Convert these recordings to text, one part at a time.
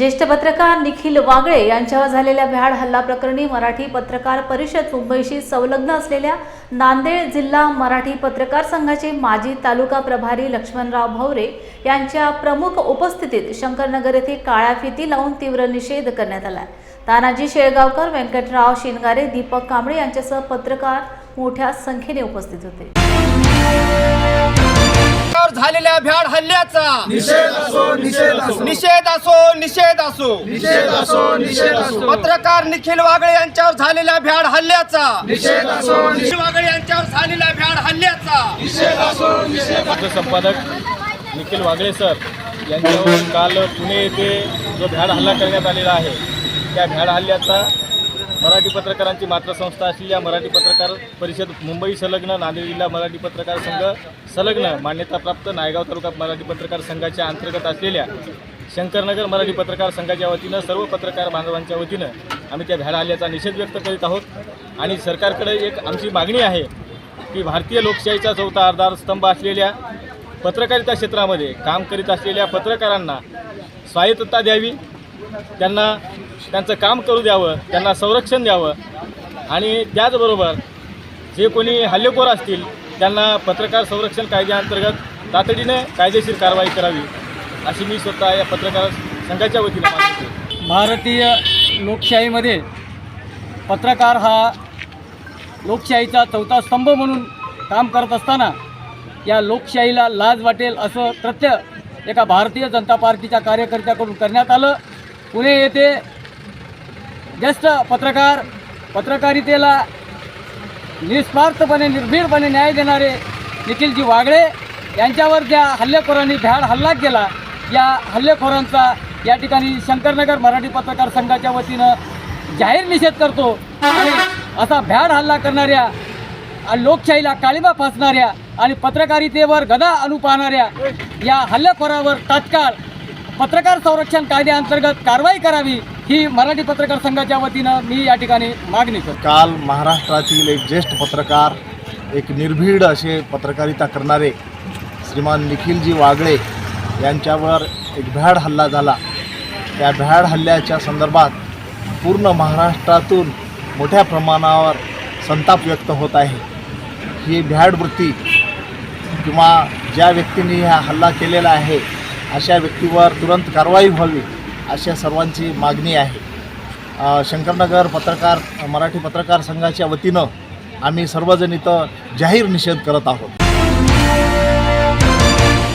ज्येष्ठ पत्रकार निखिल वागळे यांच्यावर झालेल्या भ्याड हल्ला प्रकरणी मराठी पत्रकार परिषद मुंबईशी संलग्न असलेल्या नांदेड जिल्हा मराठी पत्रकार संघाचे माजी तालुका प्रभारी लक्ष्मणराव भवरे यांच्या प्रमुख उपस्थितीत शंकरनगर येथे काळ्या फिती लावून तीव्र निषेध करण्यात आला। तानाजी शेळगावकर, व्यंकटराव शिनगारे, दीपक कांबळे यांच्यासह पत्रकार मोठ्या संख्येने उपस्थित होते। झालेल्या भ्याड हल्ल्याचा निषेध असो निषेध असो निषेध असो निषेध असो निषेध असो निषेध असो पत्रकार निखिल वागळे यांच्यावर झालेल्या भ्याड हल्ल्याचा निषेध असो निखिल वागळे यांच्यावर झालेल्या भ्याड हल्ल्याचा निषेध असो निषेध असो। संपादक निखिल वागळे सर यांच्यावर काल पुणे येथे जो भ्याड हल्ला करण्यात आलेला आहे त्या भ्याड हल्ल्याचा मराठी पत्रकारांची मातृसंस्था असलेल्या मराठी पत्रकार परिषद मुंबई संलग्न नांदेड जिल्हा मराठी पत्रकार संघ संलग्न मान्यताप्राप्त नायगाव तालुका मराठी पत्रकार संघाच्या अंतर्गत असलेल्या शंकरनगर मराठी पत्रकार संघाच्या वतीनं सर्व पत्रकार बांधवांच्या वतीनं आम्ही त्या भ्याड हल्ल्याचा निषेध व्यक्त करीत आहोत आणि सरकारकडे एक आमची मागणी आहे की भारतीय लोकशाहीचा चौथा आधारस्तंभ असलेल्या पत्रकारिता क्षेत्रामध्ये काम करीत असलेल्या पत्रकारांना स्वायत्तता द्यावी, त्यांना त्यांचं काम करू द्यावं, त्यांना संरक्षण द्यावं आणि त्याचबरोबर जे कोणी हल्लेखोर असतील त्यांना पत्रकार संरक्षण कायद्याअंतर्गत तातडीने कायदेशीर कारवाई करावी अशी मी स्वतः या पत्रकार संघाच्या वतीने मागणी करतो। भारतीय लोकशाहीमध्ये पत्रकार हा लोकशाहीचा चौथा स्तंभ म्हणून काम करत असताना या लोकशाहीला लाज वाटेल असं कृत्य एका भारतीय जनता पार्टीच्या कार्यकर्त्याकडून करण्यात आलं। पुणे येथे ज्येष्ठ पत्रकारितेला निस्वार्थपणे निर्भीडपणे न्याय देणारे निखिलजी वागळे यांच्यावर ज्या हल्लेखोरांनी भ्याड हल्ला केला या हल्लेखोरांचा या ठिकाणी शंकरनगर मराठी पत्रकार संघाच्या वतीनं जाहीर निषेध करतो आणि असा भ्याड हल्ला करणाऱ्या लोकशाहीला काळिमा फासणाऱ्या आणि पत्रकारितेवर गदा आणू पाहणाऱ्या या हल्लेखोरावर तात्काळ पत्रकार संरक्षण कायद्याअंतर्गत कारवाई करावी ही मराठी पत्रकार संघाच्या वतीनं मी या ठिकाणी मागणी करतो। काल महाराष्ट्रातील एक ज्येष्ठ पत्रकार, एक निर्भीड असे पत्रकारिता करणारे श्रीमान निखिलजी वागळे यांच्यावर एक भ्याड हल्ला झाला। त्या भ्याड हल्ल्याच्या संदर्भात पूर्ण महाराष्ट्रातून मोठ्या प्रमाणावर संताप व्यक्त होत आहे। ही भ्याड वृत्ती किंवा ज्या व्यक्तीने हा हल्ला केलेला आहे अशा व्यक्तीवर तुरंत कारवाई व्हावी अशा सर्वांची मागणी आहे। शंकरनगर मराठी पत्रकार संघाच्या वतीनं आम्ही सर्वजण इथं जाहीर निषेध करत आहोत।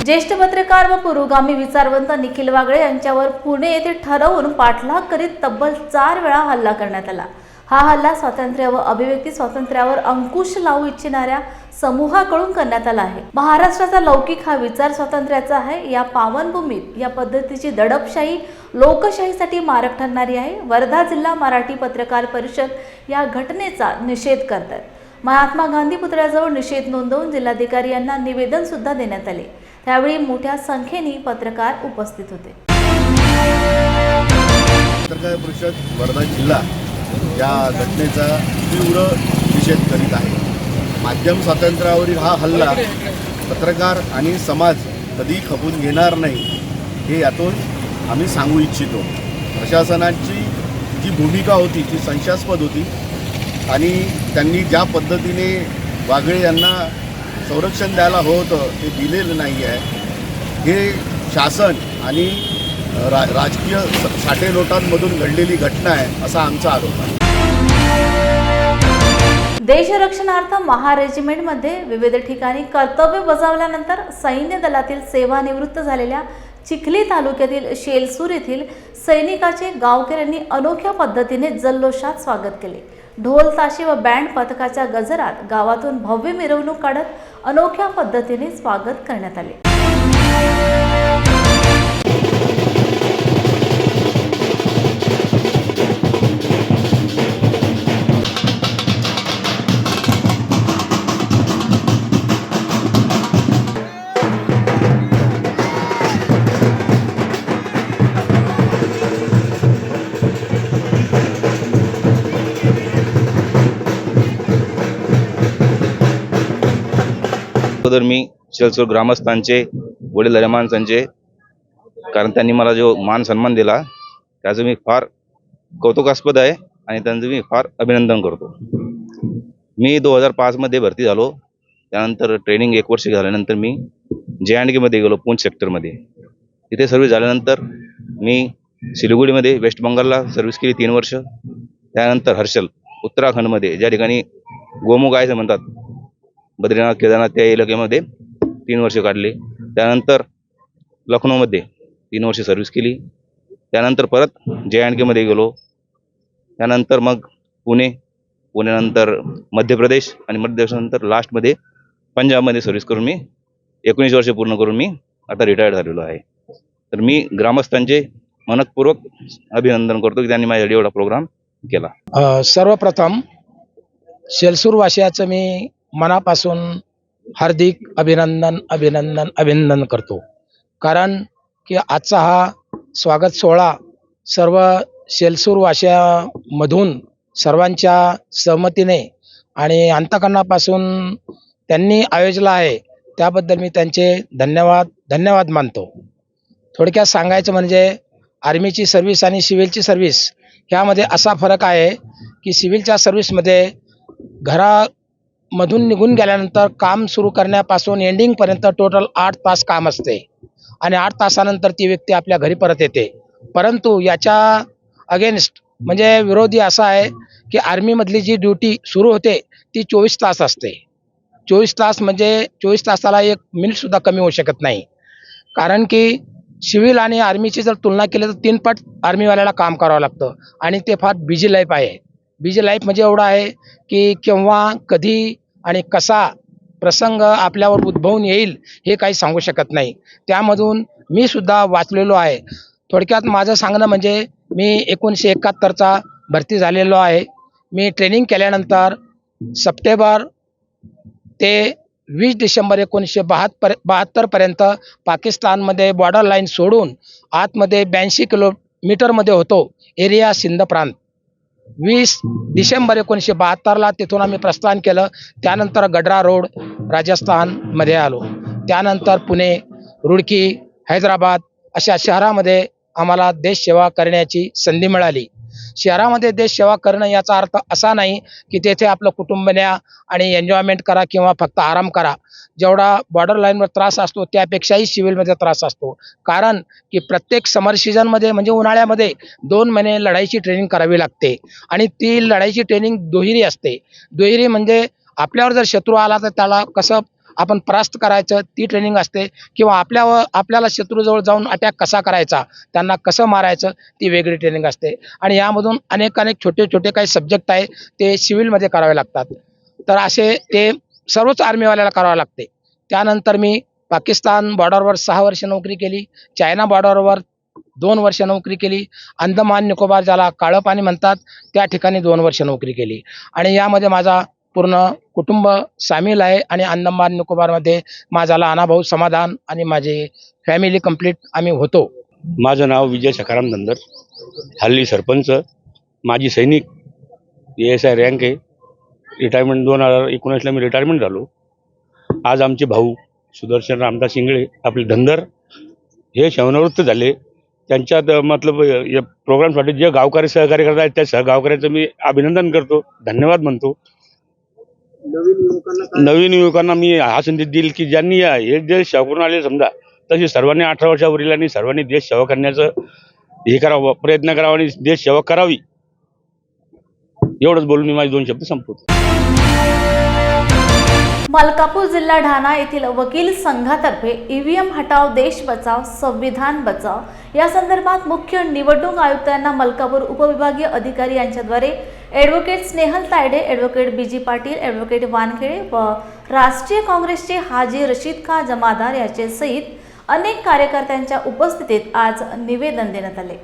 ज्येष्ठ पत्रकार व पुरोगामी विचारवंत निखिल वागळे यांच्यावर पुणे येथे ठरवून पाठलाग करीत तब्बल 4 वेळा हल्ला करण्यात आला। हा हल्ला स्वातंत्र्य व अभिव्यक्ती स्वातंत्र्यावर अंकुश लावू इच्छिणाऱ्या समूहाकडून करण्यात आला आहे। महाराष्ट्राचा लौकिक हा विचार स्वातंत्र्याचा आहे। या पावनभूमीत या पद्धतीची दडपशाही लोकशाहीसाठी मारक ठरणारी आहे। वर्धा जिल्हा मराठी पत्रकार परिषद या घटनेचा निषेध करतात। महात्मा गांधी पुतळ्याजवळ निषेध नोंदवून जिल्हाधिकारी यांना निवेदन सुद्धा देण्यात आले। त्यावेळी मोठ्या संख्येने पत्रकार उपस्थित होते। पत्रकार परिषद वर्धा जिल्हा या घटनेचा तीव्र निषेध करीत आहे। माध्यम स्वातंत्र्यावरील हा हल्ला पत्रकार आणि समाज कधी खपून घेणार नाही हे यातून आम्ही सांगू इच्छितो। प्रशासनाची जी भूमिका होती ती संशयास्पद होती आणि त्यांनी ज्या पद्धतीने वागळे यांना संरक्षण द्यायला होतं ते दिलेलं नाही आहे। हे शासन आणि राजकीय साठेलोटांमधून घडलेली घटना आहे असा आमचा आरोप आहे। देशरक्षणार्थ महारेजिमेंटमध्ये विविध ठिकाणी कर्तव्य बजावल्यानंतर सैन्य दलातील सेवानिवृत्त झालेल्या चिखली तालुक्यातील शेलसूर येथील सैनिकाचे गावकऱ्यांनी अनोख्या पद्धतीने जल्लोषात स्वागत केले। ढोल ताशे व बँड पथकाच्या गजरात गावातून भव्य मिरवणूक काढत अनोख्या पद्धतीने स्वागत करण्यात आले। अगोदर मी शेलसूर ग्रामस्थांचे वडील माणसांचे, कारण त्यांनी मला जो मान सन्मान दिला त्याचं मी फार कौतुकास्पद आहे आणि त्यांचं मी फार अभिनंदन करतो. मी 2005मध्ये भरती झालो. त्यानंतर ट्रेनिंग 1 वर्ष झाल्यानंतर मी JNKमध्ये गेलो, पूंछ सेक्टरमध्ये. तिथे सर्व्हिस झाल्यानंतर मी सिलिगुडीमध्ये वेस्ट बंगालला सर्व्हिस केली 3 वर्ष. त्यानंतर हर्षल उत्तराखंडमध्ये, ज्या ठिकाणी गोमुख आहे म्हणतात, बद्रीनाथ केदारनाथ, त्या इलाक्यामध्ये 3 वर्ष काढले. त्यानंतर लखनौमध्ये 3 वर्ष सर्व्हिस केली. त्यानंतर परत JNKमध्ये गेलो. त्यानंतर मग पुण्यानंतर मध्य प्रदेश आणि मध्य प्रदेशानंतर लास्टमध्ये पंजाबमध्ये सर्व्हिस करून मी 19 वर्ष पूर्ण करून मी आता रिटायर्ड झालेलो आहे. तर मी ग्रामस्थांचे मनपूर्वक अभिनंदन करतो की त्यांनी माझ्यासाठी एवढा प्रोग्राम केला. सर्वप्रथम शेलसूरवासियाचं मी मनापासून हार्दिक अभिनंदन करतो. कारण की आजचा हा स्वागत सोहळा सर्व शेलसूरवासियामधून सर्वांच्या सहमतीने आणि अंतःकरणापासून त्यांनी आयोजला आहे, त्याबद्दल मी त्यांचे धन्यवाद मानतो. थोडक्यात सांगायचं म्हणजे आर्मीची सर्व्हिस आणि सिव्हिलची सर्व्हिस ह्यामध्ये असा फरक आहे की सिव्हिलच्या सर्व्हिसमध्ये घरामधून निघून गेल्यानंतर काम सुरू करण्यापासून एंडिंगपर्यंत टोटल 8 तास काम असते आणि 8 तासानंतर ती व्यक्ती आपल्या घरी परत येते. परंतु याच्या अगेन्स्ट म्हणजे विरोधी असा आहे की आर्मीमधली जी ड्युटी सुरू होते ती 24 तास असते. 24 तास म्हणजे 24 तासाला 1 मिनिटसुद्धा कमी होऊ शकत नाही. कारण की सिव्हिल आणि आर्मीची जर तुलना केली तर 3 पट आर्मीवाल्याला काम करावं लागतं आणि ते फार बिझी लाईफ आहे. बिझी लाईफ म्हणजे एवढं आहे की केव्हा कधी आणि कसा प्रसंग आपल्यावर उद्भवून येईल हे काही सांगू शकत नाही. त्यामधून मी सुद्धा वाचलेलो आहे. थोडक्यात माझं सांगणं म्हणजे मी 1971चा भरती झालेलो आहे. मी ट्रेनिंग केल्यानंतर सप्टेंबर ते 20 डिसेंबर 1972 पर्यंत पाकिस्तानमध्ये बॉर्डर लाईन सोडून आतमध्ये 82 किलोमीटरमध्ये होतो, एरिया सिंध प्रांत. 20 डिसेंबर 1972ला तिथून आम्ही प्रस्थान केलं. त्यानंतर गड्रा रोड राजस्थानमध्ये आलो. त्यानंतर पुणे, रुडकी, हैदराबाद अशा शहरामध्ये आम्हाला देशसेवा करण्याची संधी मिळाली. शहरामध्ये देशसेवा करणं याचा अर्थ असा नाही की तेथे आपलं कुटुंब न्या आणि एन्जॉयमेंट करा किंवा फक्त आराम करा. जेवढा बॉर्डर लाईनवर त्रास असतो त्यापेक्षाही सिव्हिलमध्ये त्रास असतो. कारण की प्रत्येक समर सीझनमध्ये म्हणजे उन्हाळ्यामध्ये 2 महिने लढाईची ट्रेनिंग करावी लागते आणि ती लढाईची ट्रेनिंग दुहेरी असते. दुहेरी म्हणजे आपल्यावर जर शत्रू आला तर त्याला कसं आपण परास्त करायचं ती ट्रेनिंग असते, किंवा आपल्याला शत्रूजवळ जाऊन अटॅक कसा करायचा, त्यांना कसं मारायचं ती वेगळी ट्रेनिंग असते. आणि यामधून अनेक छोटे काही सब्जेक्ट आहे ते सिव्हिलमध्ये करावे लागतात. तर असे ते सर्वच आर्मीवाल्याला करावं लागते. त्यानंतर मी पाकिस्तान बॉर्डरवर 6 वर्ष नोकरी केली. चायना बॉर्डरवर 2 वर्ष नोकरी केली. अंदमान निकोबार ज्याला काळं पाणी म्हणतात त्या ठिकाणी 2 वर्ष नोकरी केली. आणि यामध्ये माझा पूर्ण कुटुंब सामील आहे आणि अंदमान निकोबारमध्ये माझा लहाना भाऊ समाधान आणि माझी फॅमिली कंप्लीट आम्ही होतो. माझं नाव विजय सखाराम धनगर, हल्ली सरपंच, माजी सैनिक, ASI रँक आहे. रिटायरमेंट 2019ला मी रिटायरमेंट झालो. आज आमचे भाऊ सुदर्शन रामदास इंगळे आपले धनगर हे सेवानिवृत्त झाले. त्यांच्यात मतलब या प्रोग्रामसाठी जे गावकरी सहकार्य करत आहेत त्या गावकऱ्यांचं मी अभिनंदन करतो, धन्यवाद म्हणतो. नवीन युवकांना मी हा संदेश देईल की ज्यांनी हे देश सेवा करून आले समजा, तसे सर्वांनी 18 वर्षावरील आणि सर्वांनी देश सेवा करण्याचं हे करावं, प्रयत्न करावा आणि देश सेवा करावी. एवढंच बोलून मी माझे 2 शब्द संपवतो. मलकापूर जिल्हा ढाणा येथील वकील संघातर्फे EVM हटाव देश बचाव संविधान बचाव या संदर्भात मुख्य निवडणूक आयुक्तांना मलकापूर उपविभागीय अधिकारी यांच्याद्वारे advocate Snehal Tayde, advocate BG Patil, advocate Wankhede व राष्ट्रीय काँग्रेसचे हाजी रशीद खान जमादार यांचे सहित अनेक कार्यकर्त्यांच्या उपस्थितीत आज निवेदन देण्यात आले.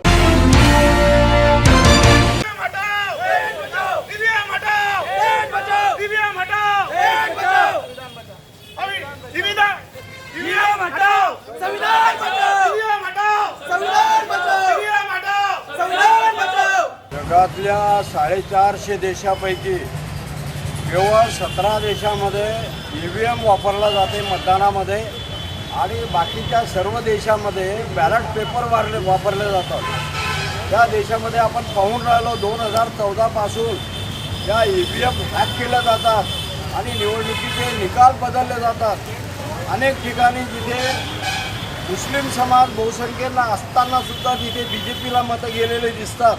जगातल्या 450 देशापैकी केवळ 17 देशामध्ये EVM वापरला जाते मतदानामध्ये आणि बाकीच्या सर्व देशामध्ये बॅलेट पेपर वापरले जातात. या देशामध्ये आपण पाहून राहिलो 2014 पासून या EVM हॅक केल्या जातात आणि निवडणुकीचे निकाल बदलले जातात। अनेक ठिकाणी जिथे मुस्लिम समाज बहुसंख्येनं असताना सुद्धा तिथे BJPला मतं गेलेले दिसतात।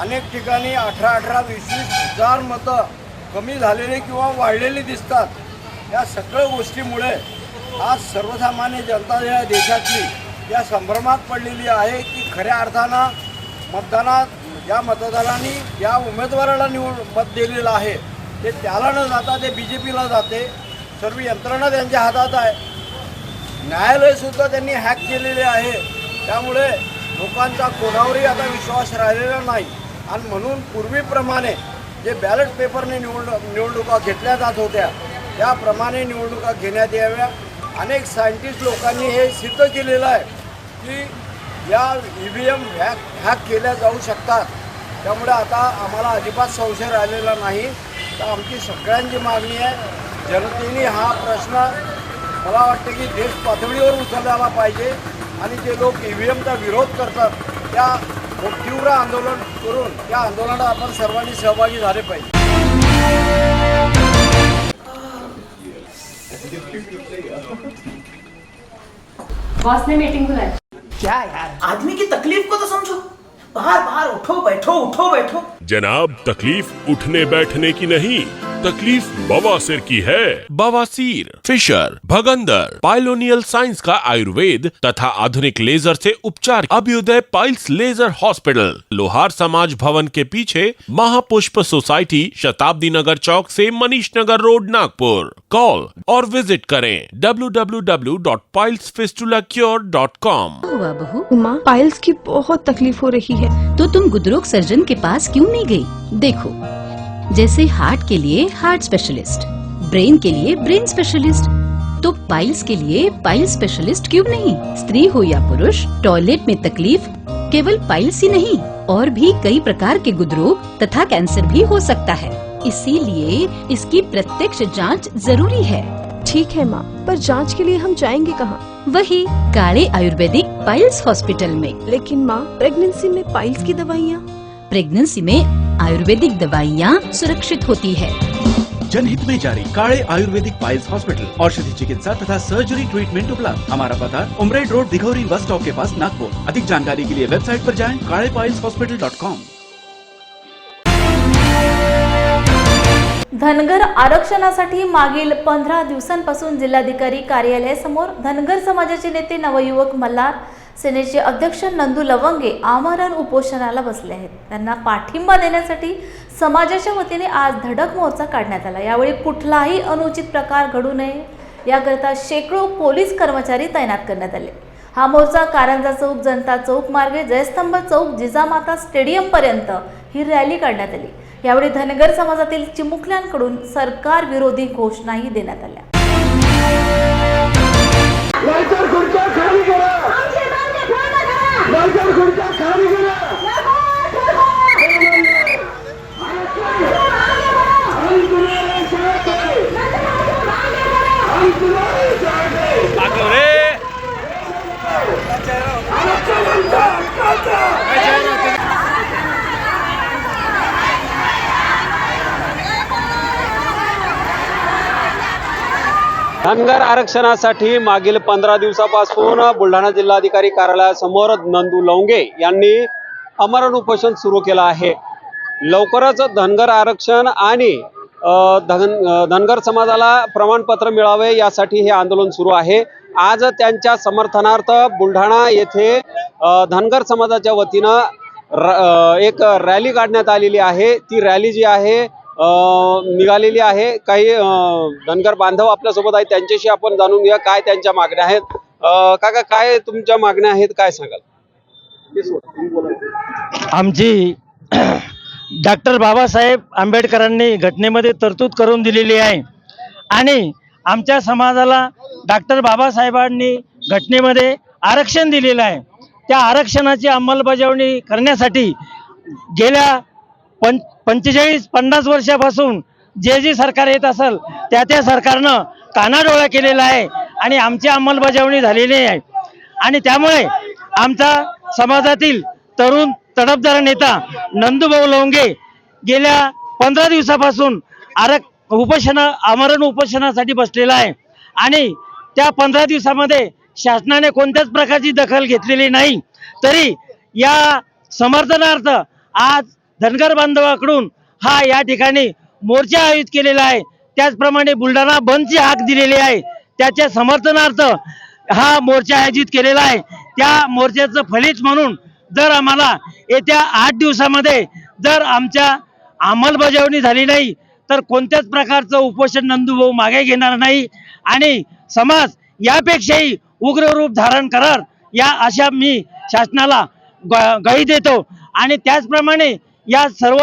अनेक ठिकाणी 18-20 हजार मतं कमी झालेले किंवा वाढलेली दिसतात। या सगळ्या गोष्टीमुळे आज सर्वसामान्य जनता या देशातली या संभ्रमात पडलेली आहे की खऱ्या अर्थानं मतदानात या मतदारांनी या उमेदवाराला मत दिलेलं आहे ते त्याला न जाता ते BJPला जाते। सर्व यंत्रणा त्यांच्या हातात आहे, न्यायालयसुद्धा त्यांनी हॅक केलेले आहे। त्यामुळे लोकांचा कोणावरही आता विश्वास राहिलेला नाही आणि म्हणून पूर्वीप्रमाणे जे बॅलेट पेपरने निवडणुका घेतल्या जात होत्या त्याप्रमाणे निवडणुका घेण्यात याव्या। अनेक सायंटिस्ट लोकांनी हे सिद्ध केलेलं आहे की या EVM हॅक केल्या जाऊ शकतात। त्यामुळे आता आम्हाला अजिबात संशय राहिलेला नाही। तर आमची सगळ्यांची मागणी आहे, जनतेने हा प्रश्न मला वाटतं की देश पातळीवर उचलला पाहिजे आणि जे लोक EVMचा विरोध करतात त्या तीव्र आंदोलन करून त्या आंदोलनात आपण सर्वांनी सहभागी झाले पाहिजे। बॉस ने मीटिंग बुलाई। क्या यार, आदमी की तकलीफ को तो समझो। बाहर बाहर उठो बैठो। जनाब, तकलीफ उठने बैठने की नहीं, तकलीफ बवासीर की है। बवासीर, फिशर, भगंदर, पाइलोनियल साइंस का आयुर्वेद तथा आधुनिक लेजर से उपचार। अभ्युदय पाइल्स लेजर हॉस्पिटल, लोहार समाज भवन के पीछे, महापुष्प सोसाइटी, शताब्दी नगर चौक से मनीष नगर रोड, नागपुर। कॉल और विजिट करें www.pilesfistulacure.com। हुआ बहू? माँ, पाइल्स की बहुत तकलीफ हो रही है। तो तुम गुदरोग सर्जन के पास क्यों नहीं गई? देखो, जैसे हार्ट के लिए हार्ट स्पेशलिस्ट, ब्रेन के लिए ब्रेन स्पेशलिस्ट, तो पाइल्स के लिए पाइल्स स्पेशलिस्ट क्यों नहीं? स्त्री हो या पुरुष, टॉयलेट में तकलीफ केवल पाइल्स ही नहीं और भी कई प्रकार के गुदरोग तथा कैंसर भी हो सकता है। इसीलिए इसकी प्रत्यक्ष जांच जरूरी है। ठीक है माँ, पर जांच के लिए हम जाएंगे कहाँ? वही काले आयुर्वेदिक पाइल्स हॉस्पिटल में। लेकिन माँ, प्रेगनेंसी में पाइल्स की दवाइयाँ? प्रेगनेंसी में आयुर्वेदिक दवाइयाँ सुरक्षित होती है। जनहित में जारी। काले आयुर्वेदिक पाइल्स हॉस्पिटल, औषधि चिकित्सा तथा सर्जरी ट्रीटमेंट उपलब्ध। हमारा पता उमरेड रोड, दिघौरी बस स्टॉप के पास, नागपुर। अधिक जानकारी के लिए वेबसाइट पर जाएं kalepailshospital.com। धनगर आरक्षणासाठी मागील 15 दिवसांपासून जिल्हाधिकारी कार्यालयासमोर धनगर समाजाचे नेते नवयुवक मल्हार सेनेचे अध्यक्ष नंदू लवंगे आमरण उपोषणाला बसले आहेत। त्यांना पाठिंबा देण्यासाठी समाजाच्या वतीने आज धडक मोर्चा काढण्यात आला। यावेळी कुठलाही अनुचित प्रकार घडू नये याकरता शेकडो पोलीस कर्मचारी तैनात करण्यात आले। हा मोर्चा कारंजा चौक, जनता चौक मार्गे जयस्तंभ चौक, जिजामाता स्टेडियम पर्यंत ही रॅली काढण्यात आली। यावेळी धनगर समाजातील चिमुकल्यांकडून सरकार विरोधी घोषणाही देण्यात आल्या। धनगर आरक्षणासाठी मागील 15 दिवसापासून बुलढाणा जिल्हाधिकारी कार्यालयासमोर नंदू लवंगे यांनी आमरण उपोषण सुरू केलं आहे। लवकरच धनगर आरक्षण आणि धनगर समाजाला प्रमाणपत्र मिळावे यासाठी हे आंदोलन सुरू आहे। आज त्यांच्या समर्थनार्थ बुलढाणा येथे धनगर समाजाच्या वतीनं एक रॅली काढण्यात आलेली आहे। ती रॅली जी आहे निघालेली आहे। काही धनगर बांधव आपल्यासोबत आहेत, त्यांच्याशी आपण जाणून घेऊया काय त्यांच्या मागण्या आहेत। काका, काय तुमच्या मागण्या आहेत, काय सांगाल? आमची डॉक्टर बाबासाहेब आंबेडकरांनी घटनेमध्ये तरतूद करून दिलेली आहे आणि आमच्या समाजाला डॉक्टर बाबासाहेबांनी घटनेमध्ये आरक्षण दिलेलं आहे। त्या आरक्षणाची अंमलबजावणी करण्यासाठी गेल्या 45-50 वर्षापासून जे सरकार येत असेल त्या सरकारनं कानाडोळा केलेला आहे आणि आमची अंमलबजावणी झालेली आहे आणि त्यामुळे आमचा समाजातील तरुण तडफदार नेता नंदूभाऊ लवंगे गेल्या 15 दिवसापासून आमरण उपोषणासाठी बसलेला आहे आणि त्या 15 दिवसामध्ये शासनाने कोणत्याच प्रकारची दखल घेतलेली नाही. तरी या समर्थनार्थ आज धनगर बांधवाकडून या ठिकाणी मोर्चा आयोजित केलेला आहे. त्याचप्रमाणे बुलढाणा बंदची हाक दिलेली आहे. त्याच्या समर्थनार्थ हा मोर्चा आयोजित केलेला आहे. त्या मोर्चाचं फलित म्हणून जर आम्हाला येत्या 8 दिवसामध्ये जर आमच्या अंमलबजावणी झाली नाही तर कोणत्याच प्रकारचं उपोषण नंदूभाऊ मागे घेणार नाही आणि समाज यापेक्षाही उग्र रूप धारण करणार या अशा मी शासनाला ग्वाही देतो. आणि त्याचप्रमाणे या सर्व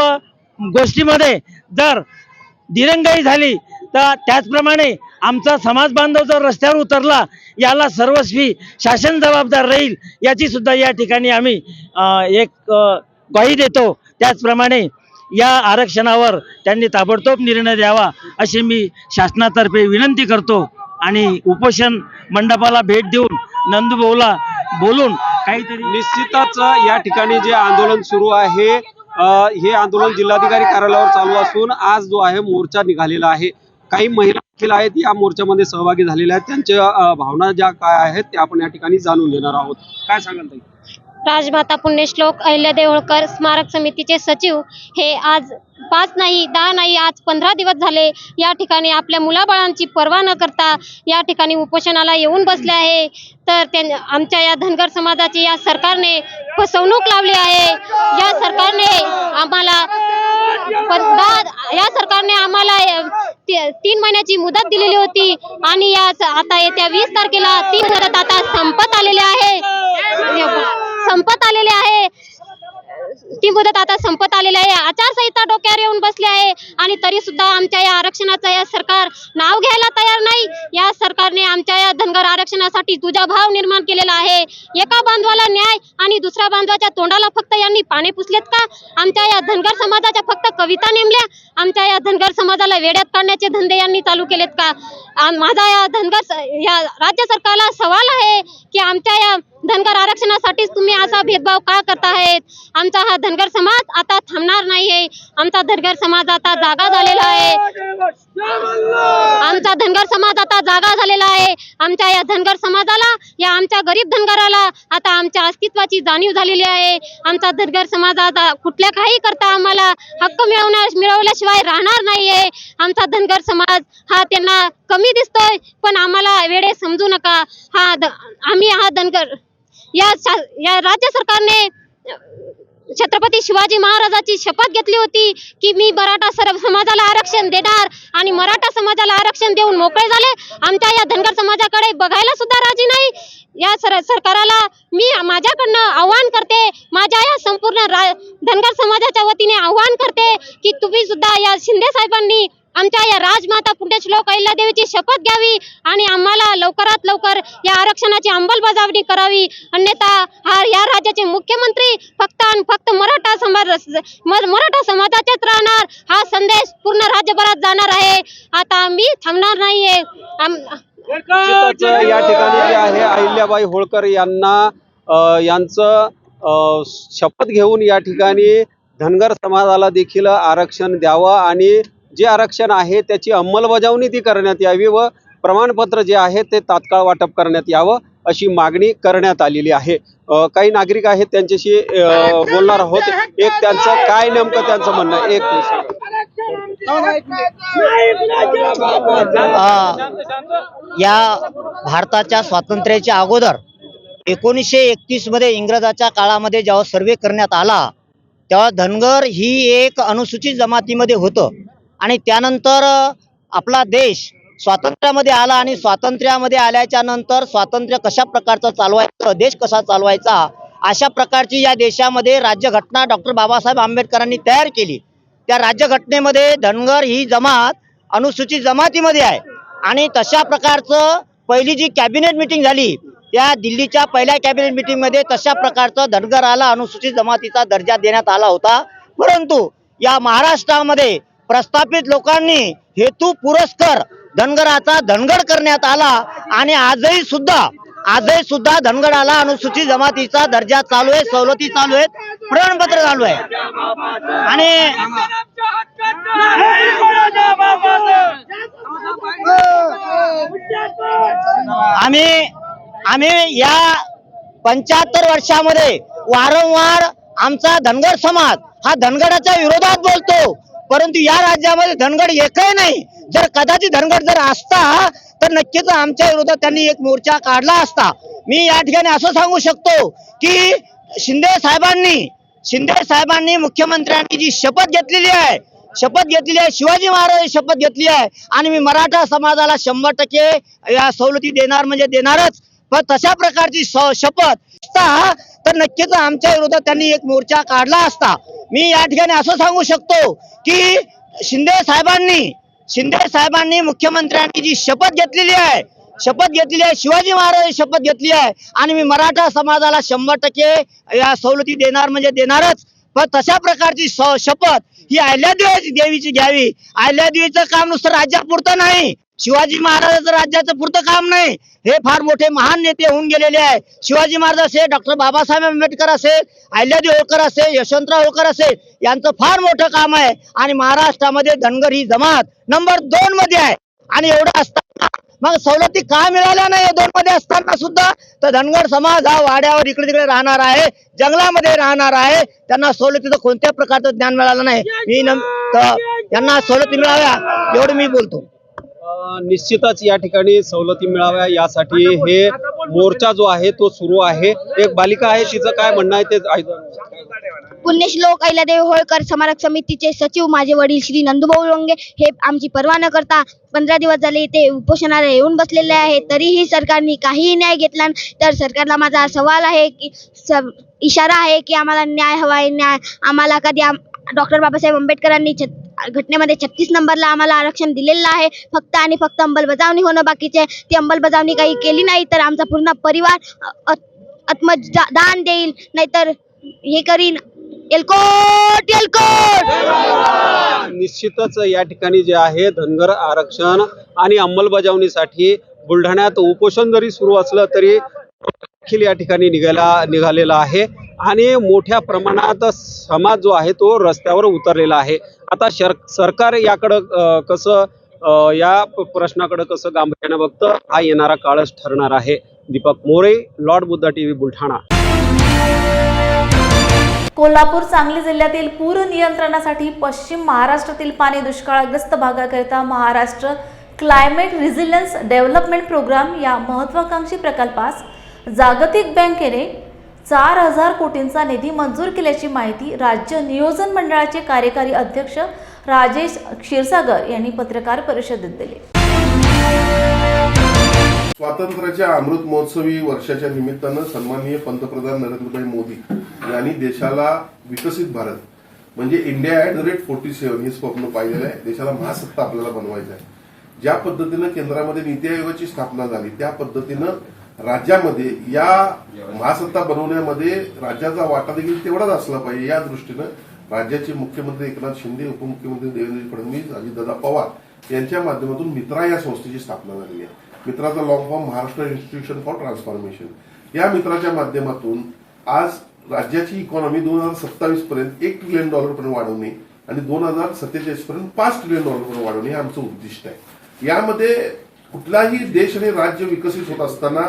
गोष्टीमध्ये जर दिरंगाई झाली तर त्याचप्रमाणे आमचा समाज बांधव जर रस्त्यावर उतरला याला सर्वस्वी शासन जबाबदार राहील याची सुद्धा या ठिकाणी आम्ही एक ग्वाही देतो. त्याचप्रमाणे या आरक्षणावर त्यांनी ताबडतोब निर्णय द्यावा अशी मी शासनातर्फे विनंती करतो आणि उपोषण मंडपाला भेट देऊन नंदूभाऊला बोलून काहीतरी निश्चितच या ठिकाणी जे आंदोलन सुरू आहे हे आंदोलन जिल्हाधिकारी कार्यालयावर चालू असून आज जो आहे मोर्चा निघालेला आहे. काही महिला देखील आहेत या मोर्चामध्ये सहभागी झालेल्या आहेत. त्यांच्या भावना ज्या काय आहेत त्या आपण या ठिकाणी जाणून घेणार आहोत. काय सांगाल ताई? राजमाता पुण्यश्लोक अहिल्यादेवी होळकर स्मारक समितीचे सचिव हे आज 5 नाही 10 नाही आज 15 दिवस झाले या ठिकाणी आपल्या मुलाबाळांची पर्वा न करता या ठिकाणी उपोषणाला येऊन बसले आहे. तर आमच्या या धनगर समाजाची या सरकारने फसवणूक लावली आहे. या सरकारने आम्हाला 3 महिन्याची मुदत दिलेली होती आणि आता येत्या 20 तारखेला ती मुदत आता संपत आलेली आहे. ती मुदत आता संपत आलेली आहे. आचारसंहिता डोक्यावर येऊन बसली आहे आणि तरी सुद्धा आमच्या या आरक्षणाचा या सरकार नाव घ्यायला तयार नाही. या सरकारने आमच्या या धनगर आरक्षणासाठी तुझा भाव निर्माण केलेला आहे. एका बांधवाला न्याय आणि दुसऱ्या बांधवाच्या तोंडाला फक्त यांनी पाने पुसलेत का? आमच्या या धनगर समाजाच्या फक्त कविता नेमल्या? आमच्या या धनगर समाजाला वेड्यात काढण्याचे धंदे यांनी चालू केलेत का? माझा या राज्य सरकारला सवाल आहे की आमच्या या धनगर आरक्षणासाठीच तुम्ही असा भेदभाव का करताहेत? आमचा हा धनगर समाज आता थांबणार नाहीये. आमचा धनगर समाज आता जागा झालेला आहे. आमचा धनगर समाज आता जागा झालेला आहे. आमच्या या धनगर समाजाला या आमच्या गरीब धनगराला आता आमच्या अस्तित्वाची जाणीव झालेली आहे. आमचा धनगर समाज आता कुठल्या काही करता आम्हाला हक्क मिळवल्याशिवाय राहणार नाहीये. आमचा धनगर समाज हा त्यांना कमी दिसतोय पण आम्हाला वेडे समजू नका. आम्ही हा धनगर या राज्य सरकारने छत्रपती शिवाजी महाराजांची शपथ घेतली होती की मी मराठा समाजाला आरक्षण देणार आणि मराठा समाजाला आरक्षण देऊन मोकळे झाले. आमच्या या धनगर समाजाकडे बघायला सुद्धा राजी नाही. या सरकारला मी माझ्याकडनं आव्हान करते, माझ्या या संपूर्ण धनगर समाजाच्या वतीने आव्हान करते की तुम्ही सुद्धा या शिंदे साहेबांनी आमच्या या राजमाता पुण्यश्लोक अहिल्यादेवीची शपथ घ्यावी आणि आम्हाला लवकरात लवकर या आरक्षणाची अंमलबजावणी करावी. अन्यथा या राज्याचे मुख्यमंत्री फक्त आणि फक्त मराठा समाजाचेच राहणार. हा संदेश पूर्ण राज्यभरात जाणार आहे. आता आम्ही थांबणार नाहीये. या ठिकाणी जे आहे अहिल्याबाई होळकर यांचं शपथ घेऊन या ठिकाणी धनगर समाजाला देखील आरक्षण द्यावं आणि जे आरक्षण आहे त्याची अंमलबजावणी ती करण्यात यावी व प्रमाणपत्र जे आहे ते तात्काळ वाटप करण्यात यावं अशी मागणी करण्यात आलेली आहे. काही नागरिक आहेत त्यांच्याशी बोलणार आहोत. एक त्यांचं काय नेमकं त्यांचं म्हणणं आहे एक या भारताच्या स्वातंत्र्याच्या अगोदर 1931 मध्ये इंग्रजाच्या काळामध्ये जेव्हा सर्वे करण्यात आला तेव्हा धनगर ही एक अनुसूचित जमातीमध्ये होतं आणि त्यानंतर आपला देश स्वातंत्र्यामध्ये आला आणि स्वातंत्र्यामध्ये आल्याच्या नंतर स्वातंत्र्य कशा प्रकारचं चालवायचं, देश कसा चालवायचा अशा प्रकारची या देशामध्ये राज्यघटना डॉक्टर बाबासाहेब आंबेडकरांनी तयार केली. त्या राज्यघटनेमध्ये धनगर ही जमात अनुसूचित जमातीमध्ये आहे आणि तशा प्रकारचं पहिली जी कॅबिनेट मीटिंग झाली त्या दिल्लीच्या पहिल्या कॅबिनेट मीटिंगमध्ये तशा प्रकारचं धनगराला अनुसूचित जमातीचा दर्जा देण्यात आला होता. परंतु या महाराष्ट्रामध्ये प्रस्थापित लोकांनी हेतू पुरस्कर धनगराचा धनगड करण्यात आला आणि आजही सुद्धा आजही सुद्धा धनगडाला अनुसूचित जमातीचा दर्जा चालू आहे, सवलती चालू आहेत, प्रमाणपत्र चालू आहे. आणि आम्ही या 75 वर्षामध्ये वारंवार आमचा धनगर समाज हा धनगडाच्या विरोधात बोलतो, परंतु या राज्यामध्ये धनगड एकही नाही. जर कदाचित धनगड जर असता तर नक्कीच आमच्या विरोधात त्यांनी एक मोर्चा काढला असता. मी या ठिकाणी असं सांगू शकतो की शिंदे साहेबांनी मुख्यमंत्र्यांनी जी शपथ घेतलेली आहे, शिवाजी महाराज शपथ घेतली आहे आणि मी मराठा समाजाला 100% या सवलती देणार म्हणजे देणारच. पण तशा प्रकारची शपथ असता तर नक्कीच आमच्या विरोधात त्यांनी एक मोर्चा काढला असता. मी या ठिकाणी असं सांगू शकतो की शिंदे साहेबांनी मुख्यमंत्र्यांनी जी शपथ घेतलेली आहे, शिवाजी महाराज शपथ घेतली आहे आणि मी मराठा समाजाला 100% या सवलती देणार म्हणजे देणारच. पण तशा प्रकारची शपथ ही अहिल्यादेवी देवीची घ्यावी. अहिल्यादेवीचं काम नुसतं राज्यापुरतं नाही, शिवाजी महाराजांचं राज्याचं पुरतं काम नाही. हे फार मोठे महान नेते होऊन गेलेले आहे. शिवाजी महाराज असेल, डॉक्टर बाबासाहेब आंबेडकर असेल, अहिल्यादेवी होळकर असेल, यशवंतराव होळकर असेल, यांचं फार मोठं काम आहे. आणि महाराष्ट्रामध्ये धनगर ही जमात नंबर 2 मध्ये आहे. आणि एवढं असताना मग सवलती का मिळाल्या नाही 2 मध्ये असताना सुद्धा? तर धनगर समाज हा वाड्यावर इकडे तिकडे राहणार आहे, जंगलामध्ये राहणार आहे, त्यांना सवलतीचं कोणत्या प्रकारचं ज्ञान मिळालं नाही. त्यांना सवलती मिळाव्या एवढं मी बोलतो. निश्चितच या ठिकाणी सवलती मिळाव्या यासाठी हे मोर्चा जो आहे तो सुरू आहे. एक बालिका आहे, तिचं काय म्हणणं आहे ते पुण्यश्लोक अहिल्यादेवी होळकर स्मारक समितीचे सचिव माझे वडील श्री नंदुभाऊ लोंगे हे आमची पर्वा न करता 15 दिवस झाले ते उपोषणाला येऊन बसलेले आहे. तरीही सरकारने काहीही न्याय घेतला. तर सरकारला माझा सवाल आहे की इशारा आहे की आम्हाला न्याय हवा आहे. न्याय आम्हाला कधी डॉक्टर बाबासाहेब आंबेडकरांनी घटनेमध्ये 36 नंबरला आम्हाला आरक्षण दिलेलं आहे. फक्त आणि फक्त अंमलबजावणी होणं बाकीचे. ती अंमलबजावणी काही केली नाही तर आमचा पूर्ण परिवार आत्मदान देईल, नाहीतर हे करीन. एलकोट एलकोट. निश्चितच या ठिकाणी जे आहे धनगर आरक्षण आणि अंमलबजावणीसाठी बुलढाण्यात उपोषण जरी सुरू असलं तरी देखील या ठिकाणी निघालेला आहे आणि मोठ्या प्रमाणात समाज जो आहे तो रस्त्यावर उतरलेला आहे. आता सरकार याकडं कसं या प्रश्नाकडे कसं गांभीर्याने बघतं हा येणारा काळच ठरणार आहे. Deepak More, lord Buddha TV, Buldhana. कोल्हापूर सांगली जिल्ह्यातील पूर नियंत्रणासाठी पश्चिम महाराष्ट्रातील पाणी दुष्काळग्रस्त भागाकरिता Maharashtra climate resilience development programme या महत्त्वाकांक्षी प्रकल्पास जागतिक बँकेने 4000 कोटींचा निधी मंजूर केल्याची माहिती राज्य नियोजन मंडळाचे कार्यकारी अध्यक्ष राजेश क्षीरसागर यांनी पत्रकार परिषदेत दिली. स्वातंत्र्याच्या अमृत महोत्सवी वर्षाच्या निमित्तानं सन्माननीय पंतप्रधान नरेंद्रभाई मोदी यांनी देशाला विकसित भारत म्हणजे इंडिया @47 हे स्वप्न पाहिलेलं आहे. देशाला महासत्ता आपल्याला बनवायचं आहे. ज्या पद्धतीनं केंद्रामध्ये नीती आयोगाची स्थापना झाली त्या पद्धतीनं राज्यामध्ये या महासत्ता बनवण्यामध्ये राज्याचा वाटा देखील तेवढाच असला पाहिजे. या दृष्टीनं राज्याचे मुख्यमंत्री एकनाथ शिंदे, उपमुख्यमंत्री देवेंद्र फडणवीस, अजितदादा पवार यांच्या माध्यमातून मित्रा या संस्थेची स्थापना झाली आहे. मित्राचा long form Maharashtra institution for transformation. या मित्राच्या माध्यमातून आज राज्याची इकॉनॉमी 2027 पर्यंत $1 ट्रिलियन पर्यंत वाढवणे आणि 2047 पर्यंत $5 ट्रिलियन पर्यंत वाढवणे हे आमचं उद्दिष्ट आहे. यामध्ये कुठलाही देश आणि राज्य विकसित होत असताना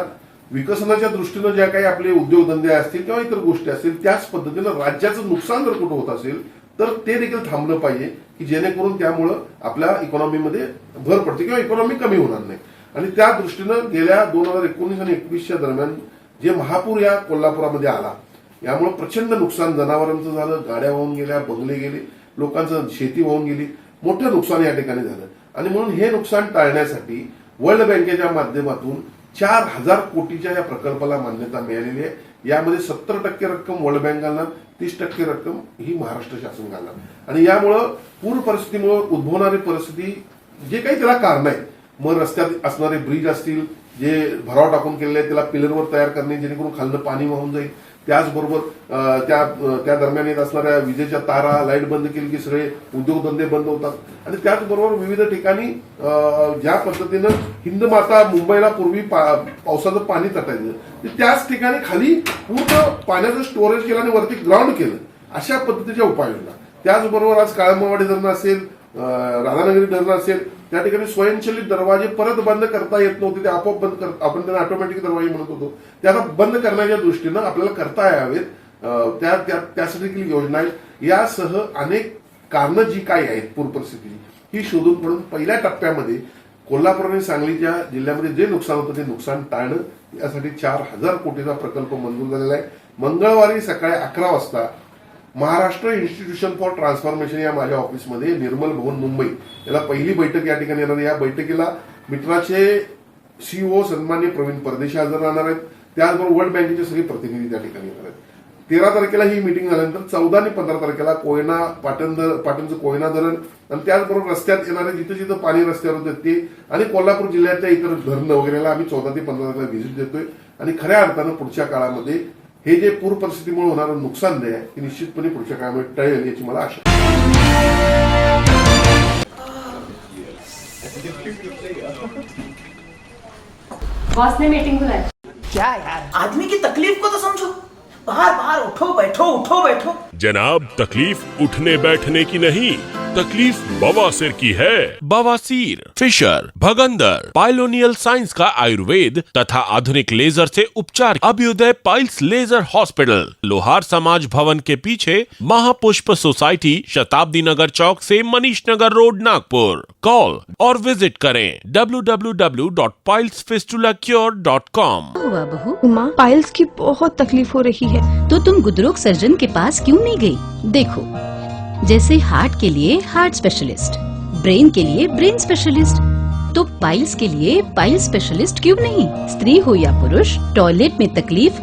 विकसनाच्या दृष्टीनं ज्या काही आपले उद्योगधंदे असतील किंवा इतर गोष्टी असतील त्याच पद्धतीनं राज्याचं नुकसान जर कुठं होत असेल तर ते देखील थांबलं पाहिजे की जेणेकरून त्यामुळं आपल्या इकॉनॉमीमध्ये भर पडते किंवा इकॉनॉमी कमी होणार नाही. आणि त्या दृष्टीनं गेल्या 2019 आणि 21च्या दरम्यान जे महापूर या कोल्हापुरामध्ये आला यामुळे प्रचंड नुकसान जनावरांचं झालं, गाड्या वाहून गेल्या, बंगले गेले, लोकांचं शेती वाहून गेली, मोठं नुकसान या ठिकाणी झालं. आणि म्हणून हे नुकसान टाळण्यासाठी वर्ल्ड बँकेच्या माध्यमातून 4000 कोटीच्या या प्रकल्पाला मान्यता मिळालेली आहे. यामध्ये 70% रक्कम वर्ल्ड बँक घालणार, 30% रक्कम ही महाराष्ट्र शासन घालणार. आणि यामुळं पूर परिस्थितीमुळे उद्भवणारी परिस्थिती जे काही त्याला कारण आहे, मग रस्त्यात असणारे ब्रिज असतील जे भराव टाकून केलेले आहेत त्याला पिलरवर तयार करणे जेणेकरून खालनं पाणी वाहून जाईल, त्याचबरोबर त्या दरम्यान येत असणाऱ्या विजेच्या तारा लाईट बंद केली की सगळे उद्योगधंदे बंद होतात आणि त्याचबरोबर विविध ठिकाणी ज्या पद्धतीनं हिंदमाता मुंबईला पूर्वी पावसाचं पाणी तटायचं त्याच ठिकाणी खाली पूर्ण पाण्याचं स्टोरेज केलं आणि वरती ग्राउंड केलं, अशा पद्धतीच्या उपाययोजना. त्याचबरोबर आज काळंबावाडी धरण असेल, राधानगरी धरण असेल, त्या ठिकाणी स्वयंचलित दरवाजे परत बंद करता येत नव्हते, ते आपोआप बंद आपण त्यांना ऑटोमॅटिक दरवाजे म्हणत होतो, त्याला बंद करण्याच्या दृष्टीनं आपल्याला करता यावेत, त्यासाठी देखील योजना आहेत. यासह अनेक कारणं जी काही आहेत पूर परिस्थितीची ही शोधून काढून पहिल्या टप्प्यामध्ये कोल्हापूर आणि सांगलीच्या जिल्ह्यामध्ये जे नुकसान होतं ते नुकसान टाळणं यासाठी 4,000 कोटीचा प्रकल्प मंजूर झालेला आहे. मंगळवारी सकाळी 11 वाजता महाराष्ट्र इन्स्टिट्यूशन फॉर ट्रान्सफॉर्मेशन या माझ्या ऑफिसमध्ये निर्मल भवन मुंबई याला पहिली बैठक या ठिकाणी येणार आहे. या बैठकीला मित्राचे सीईओ सन्माननीय प्रवीण परदेशी हजर राहणार आहेत. त्याचबरोबर वर्ल्ड बँकेचे सगळे प्रतिनिधी त्या ठिकाणी येणार आहेत. 13 तारखेला ही मीटिंग झाल्यानंतर 14 आणि 15 तारखेला कोयना पाटणचं कोयना धरण आणि त्याचबरोबर रस्त्यात येणारे जिथं जिथं पाणी रस्त्यावर होतं ते आणि कोल्हापूर जिल्ह्यातल्या इतर धरणं वगैरेला आम्ही 14 ते 15 तारखेला व्हिजिट देतोय आणि खऱ्या अर्थानं पुढच्या काळामध्ये हे जे पूर परिस्थितीमुळे होणारं नुकसान आहे ते निश्चितपणे पुढच्या काळामध्ये टळेल याची मला आशा बॉस ने मीटिंग बुलाई. क्या यार, आदमी की तकलीफ को तो समझो. बाहर बाहर उठो बैठो. जनाब, तकलीफ उठने बैठने की नहीं, तकलीफ बवासीर की है. बवासीर, फिशर, भगंदर, पाइलोनियल साइंस का आयुर्वेद तथा आधुनिक लेजर से उपचार. अभ्युदय पाइल्स लेजर हॉस्पिटल, लोहार समाज भवन के पीछे, महापुष्प सोसाइटी, शताब्दी नगर चौक से मनीष नगर रोड, नागपुर. कॉल और विजिट करें www.pilesfistulacure.com. हुआ बहू, माँ पाइल्स की बहुत तकलीफ हो रही है, तो तुम गुदरोग सर्जन के पास क्यों नहीं गई? देखो, जैसे हार्ट के लिए हार्ट स्पेशलिस्ट, ब्रेन के लिए ब्रेन स्पेशलिस्ट, तो पाइल्स के लिए पाइल स्पेशलिस्ट क्यों नहीं? स्त्री हो या पुरुष, टॉयलेट में तकलीफ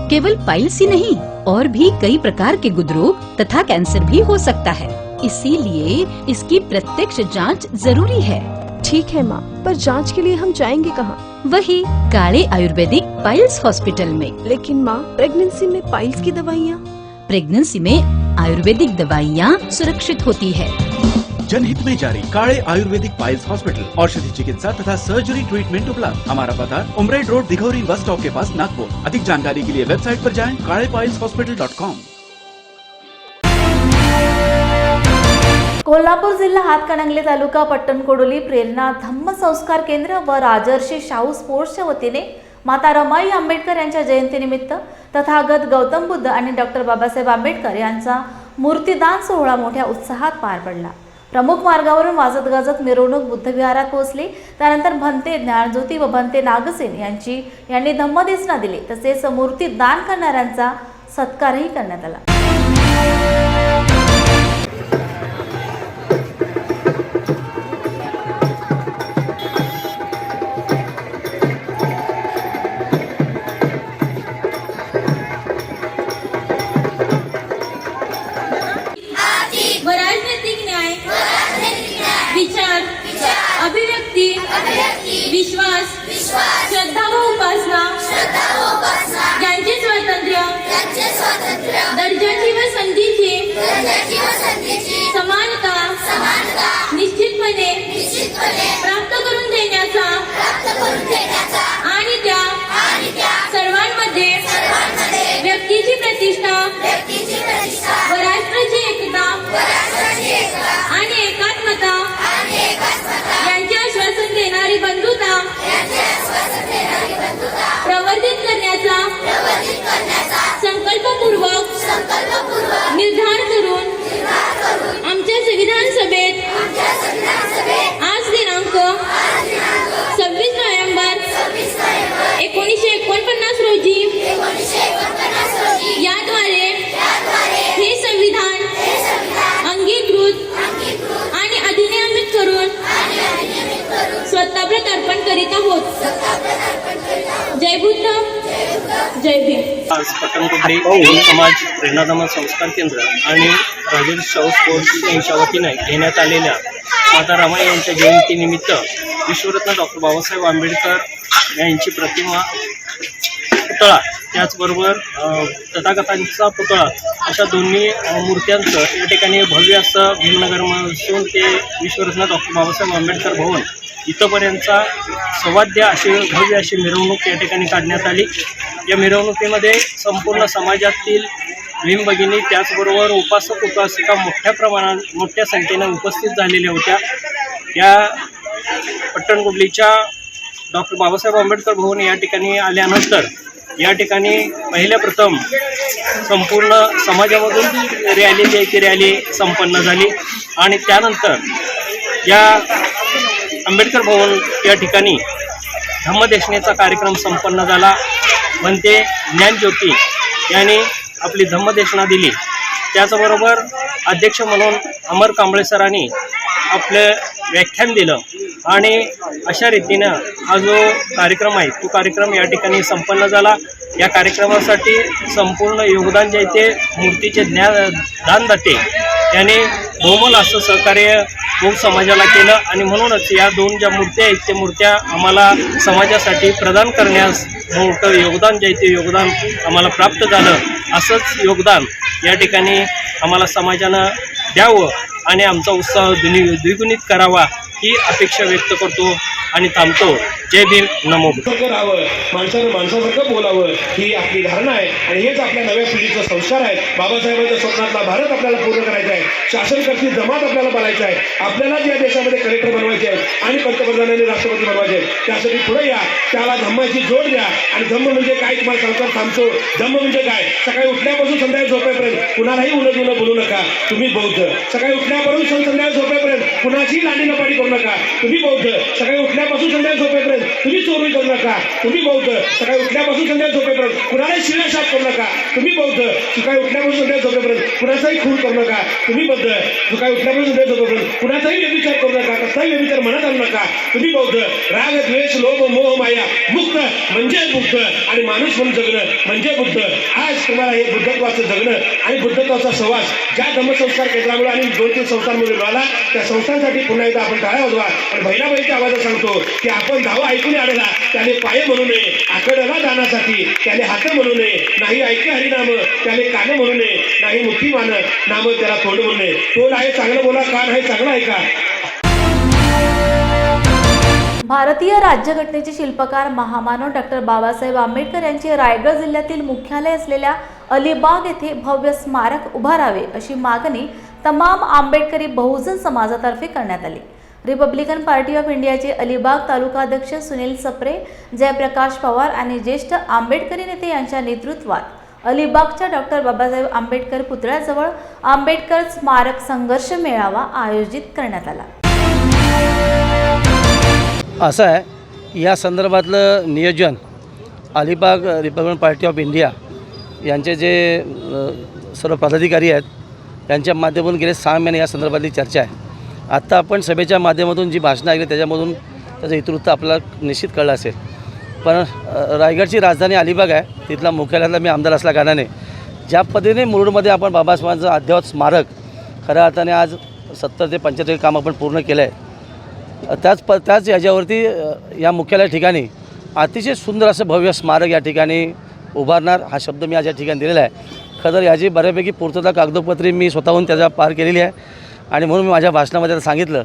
केवल पाइल्स ही नहीं, और भी कई प्रकार के गुदरोग तथा कैंसर भी हो सकता है. इसीलिए इसकी प्रत्यक्ष जांच जरूरी है. ठीक है माँ, पर जांच के लिए हम जाएंगे कहाँ? वही काले आयुर्वेदिक पाइल्स हॉस्पिटल में. लेकिन माँ, प्रेगनेंसी में पाइल्स की दवाइयाँ? प्रेगनेंसी में आयुर्वेदिक दवाइयाँ सुरक्षित होती है. जनहित में जारी. काळे आयुर्वेदिक पाइल्स हॉस्पिटल, औषधि चिकित्सा तथा सर्जरी ट्रीटमेंट उपलब्ध. हमारा पता उमरेड रोड, दिघौरी बस स्टॉप के पास, नागपुर. अधिक जानकारी के लिए वेबसाइट पर जाएं kalepailshospital.com. कोल्हापूर जिल्हा हातकणंगले तालुका पट्टणकोडोली प्रेरणा धम्म संस्कार केंद्र व राजर्षी शाहू स्पोर्ट्सच्या वतीने माता रमाई आंबेडकर यांच्या जयंतीनिमित्त तथागत गौतम बुद्ध आणि डॉक्टर बाबासाहेब आंबेडकर यांचा मूर्तिदान सोहळा मोठ्या उत्साहात पार पडला. प्रमुख मार्गावरून वाजत गाजत मिरवणूक बुद्धविहारात पोहोचली. त्यानंतर भंते ज्ञानज्योती व भंते नागसेन यांनी धम्मदेसना दिली. तसेच मूर्तिदान करणाऱ्यांचा सत्कारही करण्यात आला. विचार, अभिव्यक्ती, विश्वास, श्रद्धा व उपासना यांचे स्वातंत्र्य, दर्जाची व संधीची समानता निश्चितपणे प्राप्त करून देण्याचा आणि त्या सर्वांमध्ये व्यक्तीची प्रतिष्ठा व राष्ट्राची एकता आणि एकात्मता यांचे आश्वासन देणारी बंधुता प्रवर्धित करण्याचा संकल्पपूर्वक निर्धार करून आमच्या संविधान सभेत आज दिनांक 26 नोव्हेंबर 1949 रोजी याद्वारे हे संविधान अंगीकृत आणि अधिनियमित करून स्वतःप्रत अर्पण करीत आहोत. जय बुद्ध, जय भीम. आज पट्टणकोडली हिंदू समाज प्रेरणाधम्म संस्कार केंद्र आणि राजर्षी शाहू स्पोर्ट्स यांच्या वतीने घेण्यात आलेल्या माता रमाई यांच्या जयंतीनिमित्त विश्वरत्न डॉक्टर बाबासाहेब आंबेडकर यांची प्रतिमा पुतळा त्याचबरोबर तथागतांचा पुतळा अशा दोन्ही मूर्त्यांचं या ठिकाणी भव्य असं भीमनगरपासून ते विश्वरत्न डॉक्टर बाबासाहेब आंबेडकर भवन इथंपर्यंतचा सवाद्य अशी भव्य अशी मिरवणूक या ठिकाणी काढण्यात आली. या मिरवणुकीमध्ये संपूर्ण समाजातील भीम भगिनी त्याचबरोबर उपासक उपासिका मोठ्या संख्येने उपस्थित झालेल्या होत्या. या पट्टणकुडलीच्या डॉक्टर बाबासाहेब आंबेडकर भवन या ठिकाणी आल्यानंतर या ठिकाणी पहिल्या प्रथम संपूर्ण समाजामधून रॅली जी आहे ती रॅली संपन्न झाली आणि त्यानंतर या आंबेडकर भवन या ठिकाणी धम्मदेशनेचा कार्यक्रम संपन्न झाला. म्हणते ज्ञानज्योती यांनी आपली धम्मदेशना दिली. त्याचबरोबर अध्यक्ष म्हणून अमर कांबळे सरांनी आपलं व्याख्यान दिलं आणि अशा रीतीनं हा जो कार्यक्रम आहे तो कार्यक्रम या ठिकाणी संपन्न झाला. या कार्यक्रमासाठी संपूर्ण योगदान जे आहे ते मूर्तीचे दानदाते यांनी बहुमोल असं सहकार्य मूळ समाजाला केलं आणि म्हणूनच या दोन ज्या मूर्त्या आहेत त्या मूर्त्या आम्हाला समाजासाठी प्रदान करण्यास मोठं योगदान जे आहे ते योगदान आम्हाला प्राप्त झालं. असंच योगदान या ठिकाणी आम्हाला समाजानं द्यावं आणि आमचा उत्साह द्विगुणित करावा ही अपेक्षा व्यक्त करतो आणि थांबतो. जय भीम, नमो बुद्धाय. राहावं, माणसानं माणसासारखं बोलावं ही आपली धारणा आहे आणि हेच आपल्या नव्या पिढीचा संस्कार आहे. बाबासाहेबांच्या स्वप्नातला भारत आपल्याला पूर्ण करायचा आहे. शासनकर्ती जमात आपल्याला बनायचं आहे. आपल्यालाच या देशामध्ये कलेक्टर बनवायचे आहे आणि पंतप्रधानांनी राष्ट्रपती बनवायचे आहे. त्यासाठी पुढे या, त्याला धम्माची जोड द्या. आणि धम्म म्हणजे काय तुम्हाला सांगतो थांबतो. धम्म म्हणजे काय? सकाळी उठल्यापासून संध्याकाळी झोपेपर्यंत कुणालाही उलट बोलू नका, तुम्ही बौद्ध. सकाळी उठल्यापासून संध्याकाळी झोपेपर्यंत कुणाची लांडी लपाडी करू नका, तुम्ही बौद्ध. सकाळी उठल्यापासून संध्याकाळी झोपेपर्यंत तुम्ही चोरी करू नका, तुम्ही बौद्ध. सकाळी उठल्यापासून संध्याकाळी झोपेपर्यंत कुणालाही शिलाशाप करू नका, तुम्ही बौद्ध. सकाळी उठल्यापासून संध्याकाळी झोपेपर्यंत कुणाचाही खून करू नका, तुम्ही बौद्ध. सकाळी उठल्यापासून संध्याकाळी झोपेपर्यंत कुणाचाही व्यभिचार करू नका, कसलाही व्यभिचार मनात आणू नका, तुम्ही बौद्ध. राग द्वेष लोभ मोह माया मुक्त म्हणजे बुद्ध आणि माणूस म्हणून जगणं म्हणजे बुद्ध. आज तुम्हाला हे बुद्धत्वाचं जगणं आणि बुद्धत्वाचा सहवास ज्या धम्मसंस्कार केंद्रामुळे आणि 2-3 संस्थांमुळे मिळाला त्या संस्थांसाठी पुन्हा एकदा आपण टाळ्या वाजवा आणि बहिणाबाईच्या आवाजात सांगतो की आपण धावा ऐकून आलेला त्याने पाय म्हणू नये, आकडला दानासाठी त्याने हात म्हणू नये, नाही ऐके हरिनाम त्याने कान म्हणू नये, नाही मुठी मान नाम त्याला तोंड म्हणू नये. तोंड आहे चांगलं बोला, कान आहे चांगलं ऐका. भारतीय राज्यघटनेचे शिल्पकार महामानव डॉक्टर बाबासाहेब आंबेडकर यांचे रायगड जिल्ह्यातील मुख्यालय असलेल्या अलिबाग येथे भव्य स्मारक उभारावे अशी मागणी तमाम आंबेडकरी बहुजन समाजातर्फे करण्यात आली. रिपब्लिकन पार्टी ऑफ इंडियाचे अलिबाग तालुकाध्यक्ष सुनील सप्रे, जयप्रकाश पवार आणि ज्येष्ठ आंबेडकरी नेते यांच्या नेतृत्वात अलिबागच्या डॉक्टर बाबासाहेब आंबेडकर पुतळ्याजवळ आंबेडकर स्मारक संघर्ष मेळावा आयोजित करण्यात आला. असं आहे, या संदर्भातलं नियोजन Alibag Republican party of India यांचे जे सर्व पदाधिकारी आहेत त्यांच्या माध्यमातून गेले 6 महिने या संदर्भातली चर्चा आहे. आत्ता आपण सभेच्या माध्यमातून जी भाषणं ऐकली त्याच्यामधून त्याचं इतिवृत्त आपल्याला निश्चित कळलं असेल. पण रायगडची राजधानी अलिबाग आहे, तिथला मुख्यालयातला मी आमदार असल्या कारणाने ज्या पद्धतीने मुरुडमध्ये आपण बाबासाहेबांचं अद्ययावत स्मारक खऱ्या अर्थाने आज 70 ते 75 काम आपण पूर्ण केलं आहे. त्याच याच्यावरती या मुख्यालय ठिकाणी अतिशय सुंदर असं भव्य स्मारक या ठिकाणी उभारणार हा शब्द मी आज या ठिकाणी दिलेला आहे. खरं याची बऱ्यापैकी पूर्तता कागदोपत्री मी स्वतःहून त्याचा पार केलेली आहे आणि म्हणून मी माझ्या भाषणामध्ये सांगितलं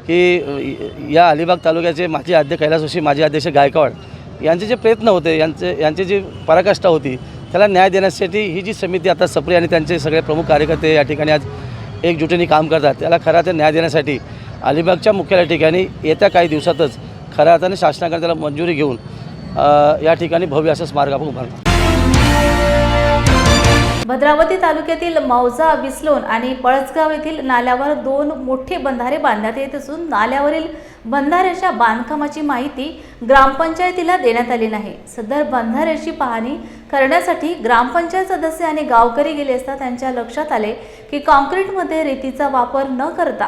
की या अलिबाग तालुक्याचे माजी अध्यक्ष कैलासवासी माजी अध्यक्ष गायकवाड यांचे जे प्रयत्न होते, यांची जी पराकाष्ठा होती त्याला न्याय देण्यासाठी ही जी समिती आता सप्रे आणि त्यांचे सगळे प्रमुख कार्यकर्ते या ठिकाणी आज एकजुटीने काम करतात, त्याला खरा ते न्याय देण्यासाठी अलिबागच्या मुख्यालय ठिकाणी येत्या काही दिवसातच खऱ्या अर्थाने शासनाकडे त्याला मंजुरी घेऊन या ठिकाणी भव्य असं स्मारक आपण उभारणार. भद्रावती तालुक्यातील मौजा, विसलोन आणि पळसगाव येथील नाल्यावर 2 मोठे बंधारे बांधण्यात येत असून नाल्यावरील बंधाऱ्याच्या बांधकामाची माहिती ग्रामपंचायतीला देण्यात आली नाही. सदर बंधाऱ्याची पाहणी करण्यासाठी ग्रामपंचायत सदस्य आणि गावकरी गेले असता त्यांच्या लक्षात आले की कॉन्क्रीटमध्ये रेतीचा वापर न करता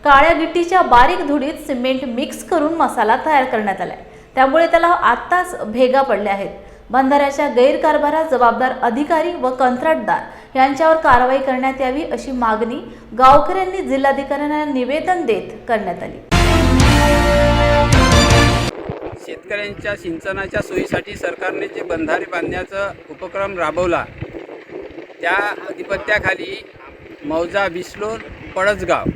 काळ्या गिट्टीच्या बारीक धुडीत सिमेंट मिक्स करून मसाला तयार करण्यात आलाय. त्यामुळे त्याला आत्ताच भेगा पडल्या आहेत. बंधाऱ्याच्या गैरकारभारात जबाबदार अधिकारी व कंत्राटदार यांच्यावर कारवाई करण्यात यावी अशी मागणी गावकऱ्यांनी जिल्हाधिकाऱ्यांना निवेदन देत करण्यात आली. शेतकऱ्यांच्या सिंचनाच्या सोयीसाठी सरकारने जे बंधारे बांधण्याचा उपक्रम राबवला, त्या अधिपत्याखाली मौजा, बिसलोर, पळसगाव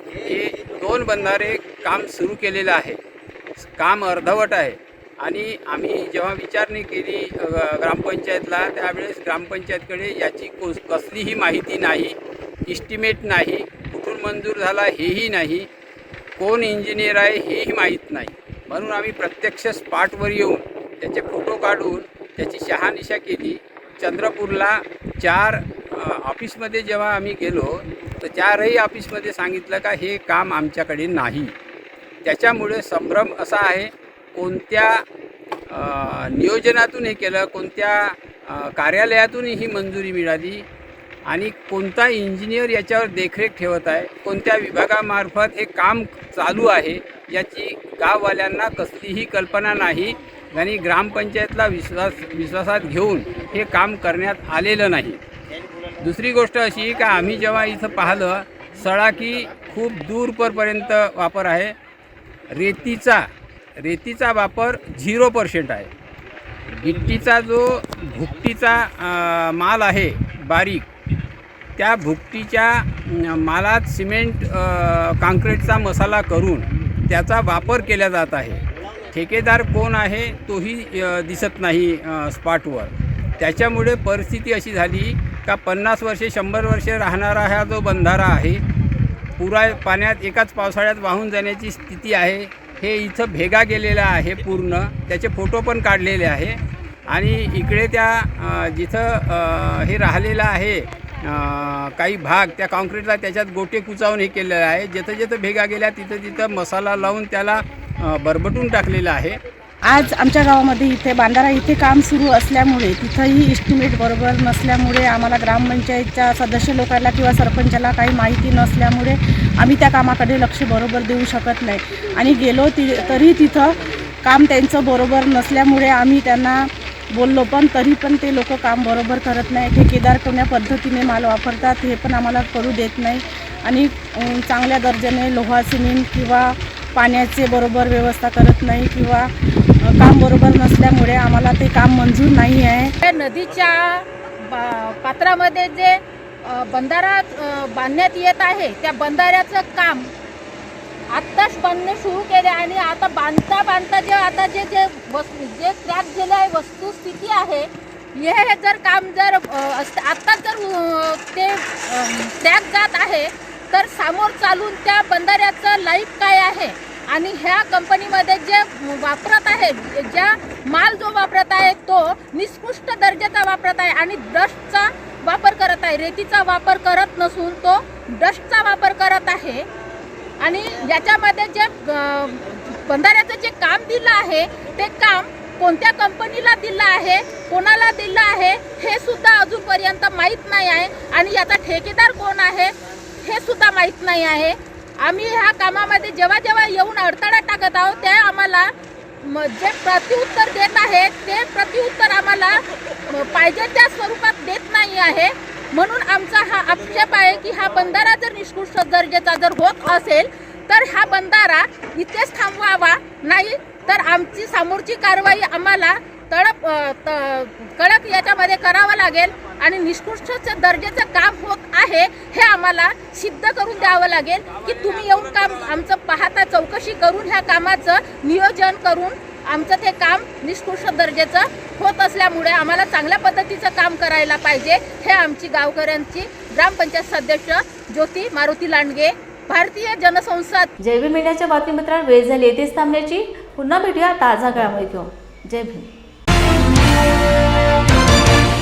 हे 2 बंधारे काम सुरू केलेलं आहे. काम अर्धवट आहे आणि आम्ही जेव्हा विचारणी केली ग्रामपंचायतला, त्यावेळेस ग्रामपंचायतकडे याची कसलीही माहिती नाही, इस्टिमेट नाही, कुठून मंजूर झाला हेही नाही, कोण इंजिनियर आहे हेही माहीत नाही. म्हणून आम्ही प्रत्यक्ष स्पॉटवर येऊन त्याचे फोटो काढून त्याची शहानिशा केली. चंद्रपूरला 4 ऑफिसमध्ये जेव्हा आम्ही गेलो तर 4ही ऑफिसमध्ये सांगितलं का हे काम आमच्याकडे नाही. त्याच्यामुळे संभ्रम असा आहे, कोणत्या नियोजनातून हे केलं, कोणत्या कार्यालयातून ही मंजुरी मिळाली आणि कोणता इंजिनियर याच्यावर देखरेख ठेवत आहे, कोणत्या विभागामार्फत हे काम चालू आहे याची गाववाल्यांना कसलीही कल्पना नाही आणि ग्रामपंचायतला विश्वासात घेऊन हे काम करण्यात आलेलं नाही. दुसरी गोष्ट अशी का आम्ही जेव्हा इथं पाहिलं, सळाकी खूप दूरपर्यंत वापर आहे. रेतीचा वापर 0% आहे. गिट्टीचा जो भुकटीचा माल आहे बारीक, त्या भुकटीच्या मालात सिमेंट काँक्रीटचा मसाला करून त्याचा वापर केला जात आहे. ठेकेदार कोण आहे तोही दिसत नाही स्पॉटवर. त्याच्यामुळे परिस्थिती अशी झाली का 50 वर्षे 100 वर्षे राहणारा हा जो बंधारा आहे, पुरा पाण्यात एकाच पावसाळ्यात वाहून जाण्याची स्थिती आहे. हे इथं भेगा गेलेला आहे पूर्ण, त्याचे फोटो पण काढलेले आहे. आणि इकडे त्या जिथं हे राहिलेलं आहे काही भाग त्या कॉन्क्रीटला त्याच्यात गोटे कुचावून हे केलेलं आहे. जिथं भेगा गेल्या तिथं मसाला लावून त्याला बरबटून टाकलेलं आहे. आज आमच्या गावामध्ये इथे बांधारा इथे काम सुरू असल्यामुळे तिथंही इस्टिमेट बरोबर नसल्यामुळे आम्हाला ग्रामपंचायतच्या सदस्य लोकांना किंवा सरपंचाला काही माहिती नसल्यामुळे आम्ही त्या कामाकडे लक्ष बरोबर देऊ शकत नाही. आणि गेलो तरी तिथं काम त्यांचं बरोबर नसल्यामुळे आम्ही त्यांना बोललो, पण तरी पण ते लोक काम बरोबर करत नाही. ठेकेदार कोण्या पद्धतीने माल वापरतात हे पण आम्हाला करू देत नाही. आणि चांगल्या दर्जाने लोहा सिमेंट किंवा पाण्याचे बरोबर व्यवस्था करत नाही किंवा काम बरोबर नसल्यामुळे आम्हाला ते काम मंजूर नाही आहे. नदीच्या पात्रामध्ये जे बंधारा बांधण्यात येत आहे त्या बंधाऱ्याचं काम आत्ताच बांधणे सुरू केले आणि आता बांधता जे आता जे क्रॅक गेले आहे वस्तुस्थिती आहे, हे जर काम जर आत्ता जर ते क्रॅक जात आहे तर समोर चालून त्या बंधाऱ्याचं लाईफ काय आहे आणि ह्या कंपनीमध्ये जे वापरत आहे, ज्या माल जो वापरत आहे तो निकृष्ट दर्जाचा वापरत आहे आणि डस्टचा वापर करत आहे. रेतीचा वापर करत नसून तो डस्टचा वापर करत आहे. आणि याच्यामध्ये जे बंधाऱ्याचं जे काम दिलं आहे ते काम कोणत्या कंपनीला दिलं आहे, कोणाला दिलं आहे हे सुद्धा अजूनपर्यंत माहीत नाही आहे. आणि याचा ठेकेदार कोण आहे हे सुद्धा माहीत नाही आहे. आम्ही ह्या कामामध्ये जेव्हा येऊन अडथळा टाकत आहोत ते आम्हाला जे प्रतिउत्तर देत आहे ते प्रतिउत्तर आम्हाला पाहिजे त्या स्वरूपात देत नाही आहे. म्हणून आमचा हा आक्षेप आहे की हा बंधारा जर निकृष्ट दर्जाचा जर होत असेल तर हा बंधारा इथेच थांबवावा, नाही तर आमची समोरची कारवाई आम्हाला कडक याच्यामध्ये करावं लागेल. आणि निकृष्ट दर्जाचं काम होत आहे हे आम्हाला सिद्ध करून द्यावं लागेल की तुम्ही येऊन काम आमचं पाहता, चौकशी करून ह्या कामाचं नियोजन करून आमचं ते काम निकृष्ट दर्जाचं होत असल्यामुळे आम्हाला चांगल्या पद्धतीचं काम करायला पाहिजे. हे आमची गावकऱ्यांची ग्रामपंचायत सदस्य ज्योती मारुती लांडगे, भारतीय जनसंसद. जय भीम मीडियाच्या बातमीपत्रात वेळ झाली येथेच थांबण्याची. पुन्हा भेटूया ताजा घडामोडी घेऊन. जय भीम.